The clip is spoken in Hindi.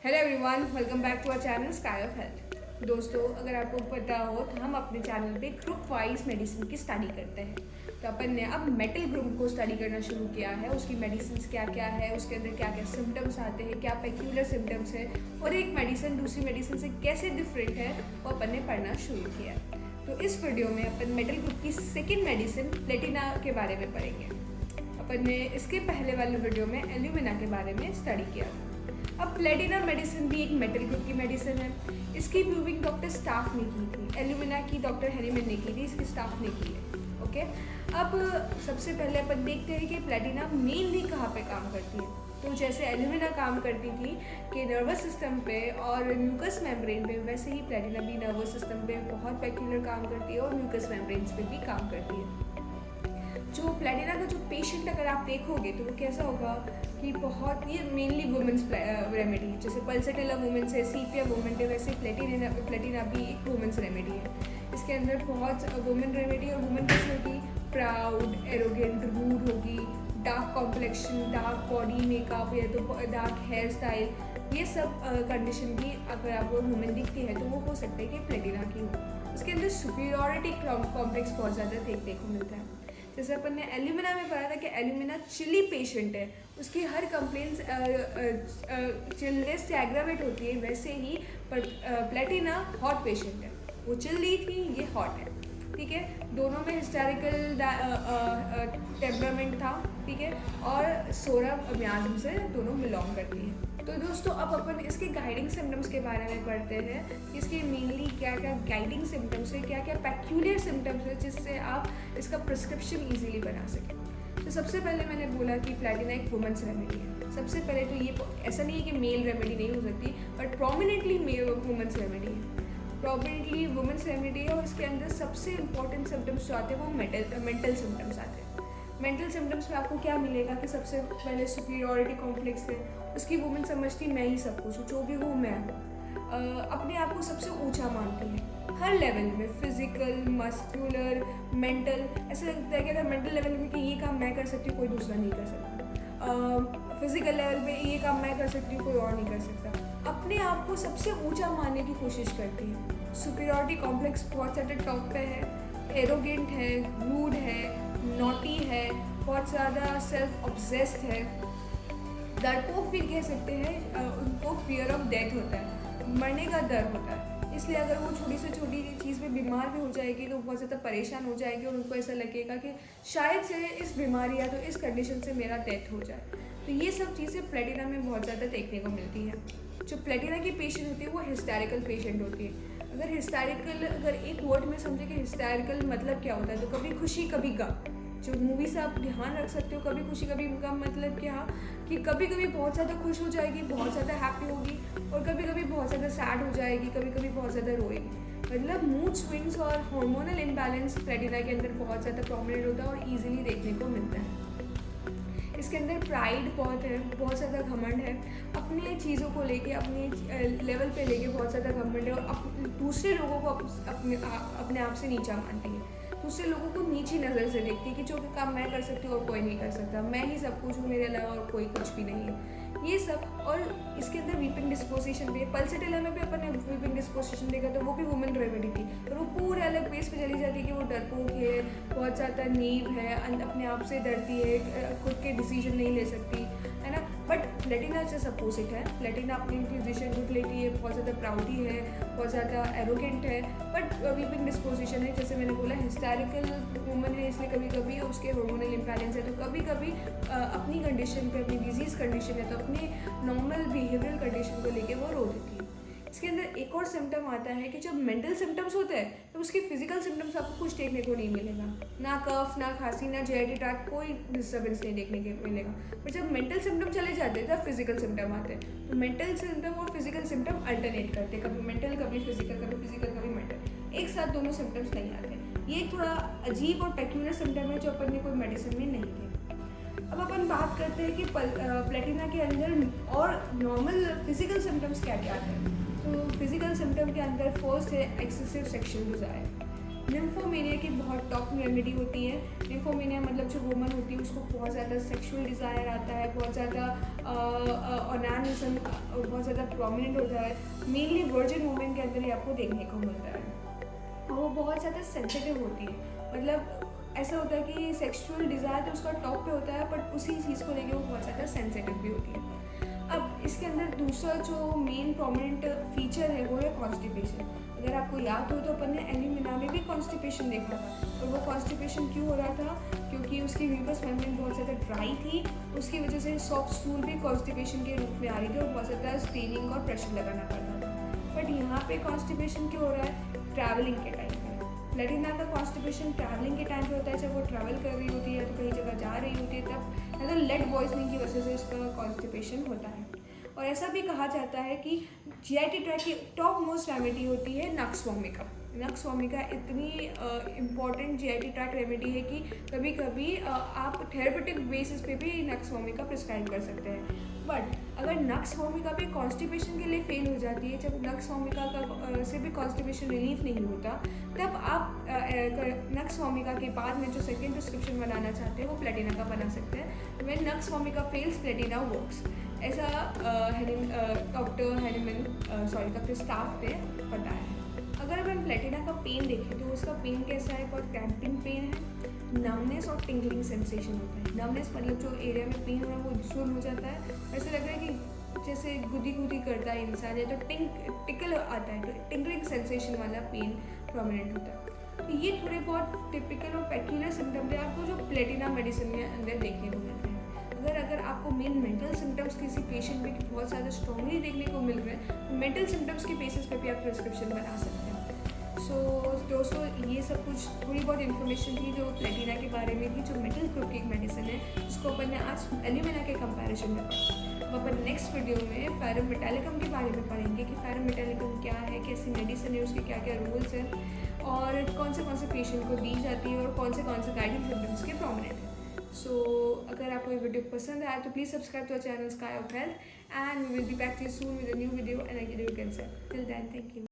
Hello everyone, welcome back to our channel Sky of Health. दोस्तों, अगर आपको पता हो तो हम अपने चैनल पे ग्रुप वाइज मेडिसिन की स्टडी करते हैं। तो अपन ने अब मेटल ग्रुप को स्टडी करना शुरू किया है। उसकी मेडिसिन क्या क्या है, उसके अंदर क्या क्या सिम्टम्स आते हैं, क्या पेक्यूलर सिम्टम्स है और एक मेडिसिन दूसरी मेडिसिन से कैसे डिफरेंट है, वो अपन ने पढ़ना शुरू किया। तो इस वीडियो में अपन मेटल ग्रुप की सेकेंड मेडिसिन प्लेटिना के बारे में पढ़ेंगे। अपन ने इसके पहले वाले वीडियो में एल्यूमिना के बारे में स्टडी किया। अब प्लेटिना मेडिसिन भी एक मेटल ग्रुप की मेडिसिन है। इसकी प्रूविंग डॉक्टर स्टाफ ने की थी। एल्यूमिना की डॉक्टर हेरीमैन ने की थी, इसकी स्टाफ ने की है। ओके, अब सबसे पहले अपन देखते हैं कि प्लेटिना मेनली कहाँ पे काम करती है। तो जैसे एल्यूमिना काम करती थी कि नर्वस सिस्टम पे और म्यूकस मेम्ब्रेन पे, वैसे ही प्लेटिना भी नर्वस सिस्टम पे बहुत पेक्यूलर काम करती है और म्यूकस मेम्ब्रेन्स पे भी काम करती है। जो प्लेटिना का जो पेशेंट अगर आप देखोगे तो वो कैसा होगा कि बहुत ये मेनली वुमेंस रेमेडी, जैसे पल्सेटिला वुमेंस है, सीपिया वुमेन है, वैसे प्लेटिना भी एक वुमेंस रेमेडी है। इसके अंदर बहुत वुमेन रेमेडी और वुमेन कैसी होगी, प्राउड, एरोगेंट, रूड होगी, dark complexion, dark body makeup या तो डार्क हेयर स्टाइल, ये सब कंडीशन की अगर आपको वुमेन दिखती है तो वो हो सकता है कि प्लेटिना की हो। इसके अंदर सुपीरियॉरिटी कॉम्प्लेक्स बहुत ज़्यादा देखने को मिलता है। जैसे अपन ने एल्यूमिना में पढ़ा था कि एल्यूमिना चिली पेशेंट है, उसकी हर कंप्लेंट्स चिलनेस से एग्रावेट होती है, वैसे ही पर प्लेटिना हॉट पेशेंट है। वो चिल रही थी, ये हॉट है। ठीक है, दोनों में हिस्टोरिकल टेम्परामेंट था। ठीक है, और सोरा म्याज्म से दोनों बिलोंग करती हैं। तो दोस्तों, अब अपन इसके गाइडिंग सिम्टम्स के बारे में पढ़ते हैं। इसके मेनली क्या क्या गाइडिंग सिम्टम्स है, क्या क्या पैक्यूलियर सिम्टम्स है, जिससे आप इसका प्रिस्क्रिप्शन ईजिली बना सकें। तो सबसे पहले मैंने बोला कि प्लेटिना एक वुमेंस रेमेडी है। सबसे पहले तो ये ऐसा नहीं है कि मेल रेमेडी नहीं हो सकती, बट प्रोमिनेंटली वुमेंस रेमेडी है। प्रोमिनेंटली वुमेंस रेमेडी है और इसके अंदर सबसे इंपॉर्टेंट सिम्टम्स जो आते हैं वो मेंटल सिम्टम्स आते हैं। मेंटल सिम्टम्स में आपको क्या मिलेगा कि सबसे पहले सुपीरियॉरिटी कॉम्प्लेक्स है। उसकी वुमेन समझती मैं ही सब कुछ हूँ, जो भी हूँ मैं हूँ। अपने आप को सबसे ऊंचा मानती है हर लेवल में, फिजिकल, मस्कुलर, मेंटल। ऐसा लगता है कि अगर मेंटल लेवल में कि ये काम मैं कर सकती हूँ, कोई दूसरा नहीं कर सकता। फिजिकल लेवल पे ये काम मैं कर सकती हूँ, कोई और नहीं कर सकता। अपने आप को सबसे ऊंचा मानने की कोशिश करती है। सुपीरियॉरिटी कॉम्प्लेक्स बहुत ज़्यादा टॉप पे है। एरोगेंट है, रूड है, नॉटी है, बहुत ज़्यादा सेल्फ ऑब्सेस्ड है। डरपोक भी कह सकते हैं। उनको फियर ऑफ डेथ होता है, मरने का डर होता है। इसलिए अगर वो छोटी से छोटी चीज़ में बीमार भी हो जाएगी तो बहुत ज़्यादा परेशान हो जाएगी और उनको ऐसा लगेगा कि शायद से इस बीमारी या तो इस कंडीशन से मेरा डेथ हो जाए। तो ये सब चीज़ें प्लेटिना में बहुत ज़्यादा देखने को मिलती है। जो प्लेटिना की पेशेंट होती है वो हिस्टैरिकल पेशेंट होती है। अगर एक वर्ड में समझे कि हिस्टैरिकल मतलब क्या होता है, तो कभी खुशी कभी गम। जो मूवी से आप ध्यान रख सकते हो, कभी खुशी कभी गम मतलब क्या कि कभी कभी बहुत ज़्यादा खुश हो जाएगी, बहुत ज़्यादा हैप्पी होगी, और कभी कभी बहुत ज़्यादा सैड हो जाएगी, कभी कभी बहुत ज़्यादा रोएगी। मतलब मूड स्विंग्स और हार्मोनल इम्बैलेंस प्लेटिना के अंदर बहुत ज़्यादा प्रोमिनेंट होता है और ईजिली देखने को मिलता है। इसके अंदर प्राइड बहुत है, बहुत ज़्यादा घमंड है। अपने चीज़ों को लेके, अपने लेवल पे लेके बहुत ज़्यादा घमंड है और दूसरे लोगों को अपने आप से नीचा मानती है। दूसरे लोगों को नीची नज़र से देखती है कि जो काम मैं कर सकती हूँ और कोई नहीं कर सकता, मैं ही सब कुछ हूँ, मेरे अलावा और कोई कुछ भी नहीं है, ये सब। और इसके अंदर वीपिंग डिस्पोजिशन भी है। पल्सेटिला में भी अपन ने वीपिंग डिस्पोजिशन देखा तो वो भी वुमेन रेमेडी थी, पर वो पूरे अलग बेस पे चली जाती है कि वो डरपोक है, बहुत ज़्यादा नीव है, अपने आप से डरती है, खुद के डिसीजन नहीं ले सकती है ना। बट प्लेटिना जैसे अपोजिट है। प्लेटिना अपनी डिसीजन खुद लेती है, बहुत ज़्यादा प्राउडी है, बहुत ज़्यादा एरोगेंट है, बट वीपिंग डिस्पोजिशन है। जैसे मैंने बोला हिस्टैरिकल वुमन है, इसलिए कभी कभी उसके हार्मोनल इम्बैलेंस है, तो कभी कभी अपनी कंडीशन पे, अपनी डिजीज़ कंडीशन है तो अपने नॉर्मल बिहेवियरल कंडीशन को लेके वो रो देती है। इसके अंदर एक और सिम्टम आता है कि जब मेंटल सिम्टम्स होते हैं तो उसके फिजिकल सिम्टम्स आपको कुछ देखने को नहीं मिलेगा, ना कफ, ना खांसी, ना जेआईटी ट्रैक, कोई डिस्टर्बेंस नहीं देखने को मिलेगा। पर जब मेंटल सिम्टम चले जाते हैं तब फिजिकल सिम्टम आते हैं। तो मेंटल सिम्टम और फिजिकल सिम्टम अल्टरनेट करते हैं, कभी मेंटल कभी फिजिकल, कभी फिजिकल कभी मेंटल, एक साथ दोनों सिम्टम्स नहीं आते। ये एक थोड़ा अजीब और पेक्यूलर सिम्टम है जो अपन ने कोई मेडिसिन में नहीं थे। अब अपन बात करते हैं कि प्लेटिना के अंदर और नॉर्मल फिजिकल सिम्टम्स क्या क्या हैं। तो फिजिकल सिम्टम के अंदर फर्स्ट है एक्सेसिव सेक्शुअल डिज़ायर। निम्फोमेनिया की बहुत टॉप रेमेडी होती है। निम्फोमेनिया मतलब जो वुमन होती है उसको बहुत ज़्यादा सेक्सुअल डिज़ायर आता है, बहुत ज़्यादा ओनानिज्म बहुत ज़्यादा प्रोमिनेंट होता है। मेनली वर्जिन वुमेन के अंदर ही आपको देखने को मिलता है। वो बहुत ज़्यादा सेंसिटिव होती है, मतलब ऐसा होता है कि सेक्सुअल डिज़ायर तो उसका टॉप पे होता है, बट उसी चीज़ को लेके वो बहुत ज़्यादा सेंसिटिव भी होती है। अब इसके अंदर दूसरा जो मेन प्रोमिनेंट फीचर है वो है कॉन्स्टिपेशन। अगर आपको याद हो तो अपन ने एलिमिना में भी कॉन्स्टिपेशन देखा था, और वो कॉन्स्टिपेशन क्यों हो रहा था? क्योंकि उसकी म्यूकस मेम्ब्रेन बहुत ज़्यादा ड्राई थी, उसकी वजह से सॉफ्ट स्टूल भी कॉन्स्टिपेशन के रूप में आ रही थी और बहुत ज़्यादा स्ट्रेनिंग और प्रेशर लगाना पड़ता था। बट यहाँ पे कॉन्स्टिपेशन क्यों हो रहा है? ट्रैवलिंग के टाइम पे। प्लेटिना का कॉन्स्टिपेशन ट्रैवलिंग के टाइम पे होता है, जब वो ट्रैवल कर रही होती है तो कहीं जगह जा रही होती है, तब या तो लेड पॉइजनिंग की वजह से उसका कॉन्स्टिपेशन होता है। और ऐसा भी कहा जाता है कि जीआईटी ट्रैक्ट की टॉप मोस्ट रेमेडी होती है नक्स वोमिका। नक्स वोमिका इतनी इम्पॉर्टेंट जीआईटी ट्रैक्ट रेमेडी है कि कभी कभी आप थेरेपेटिक बेसिस पे भी नक्स वोमिका प्रिस्क्राइब कर सकते हैं। बट अगर नक्स वोमिका भी कॉन्स्टिपेशन के लिए फेल हो जाती है, जब नक्स वोमिका का से भी कॉन्स्टिपेशन रिलीफ नहीं होता, तब आप नक्स वोमिका के बाद में जो सेकेंड प्रिस्क्रिप्शन बनाना चाहते हैं वो प्लेटिना का बना सकते हैं। When nux vomica fails Platina works, ऐसा डॉक्टर स्टाफ ने बताया है। अगर अपन प्लेटिना का पेन देखें तो उसका पेन कैसा है? बहुत क्रैम्पिंग पेन है, नमनेस और टिंगलिंग सेंसेशन होता है। नमनेस मतलब जो एरिया में पेन हो रहा है वो सुल हो जाता है, ऐसा लग रहा है कि जैसे गुदी गुदी करता है इंसान, या तो टिकल आता है, तो टिंगलिंग सेंसेशन वाला पेन प्रोमिनेंट होता है। तो ये थोड़े बहुत टिपिकल और पेक्यूलर सिम्टम्स है आपको जो प्लेटिना मेडिसिन में अंदर देखने को मिलते हैं। अगर आपको मेन मेंटल सिम्टम्स किसी पेशेंट में बहुत ज़्यादा स्ट्रांगली देखने को मिल रहे हैं, तो मेंटल सिम्टम्स के बेसिस पे भी आप प्रिस्क्रिप्शन बना सकते हैं। सो दोस्तों, ये सब कुछ थोड़ी बहुत इन्फॉर्मेशन थी जो प्लेटिना के बारे में थी, जो मेटल ग्रुप की एक मेडिसिन है, जिसको अपन ने आज एल्यूमिना के कंपैरिजन में पढ़ा। अब अपन नेक्स्ट वीडियो में फेरम मेटालिकम के बारे में पढ़ेंगे कि फेरम मेटालिकम क्या है, कैसी मेडिसिन है, उसके क्या क्या रूल्स हैं, और कौन से पेशेंट को दी जाती है, और कौन से गाइडिंग सिम्टम्स के प्रोमिनेंट हैं। सो अगर आपको ये वीडियो पसंद आया तो please subscribe to our channel Sky of Health, and we will be back to you soon with a new video and I give you cancer. Till then, thank you.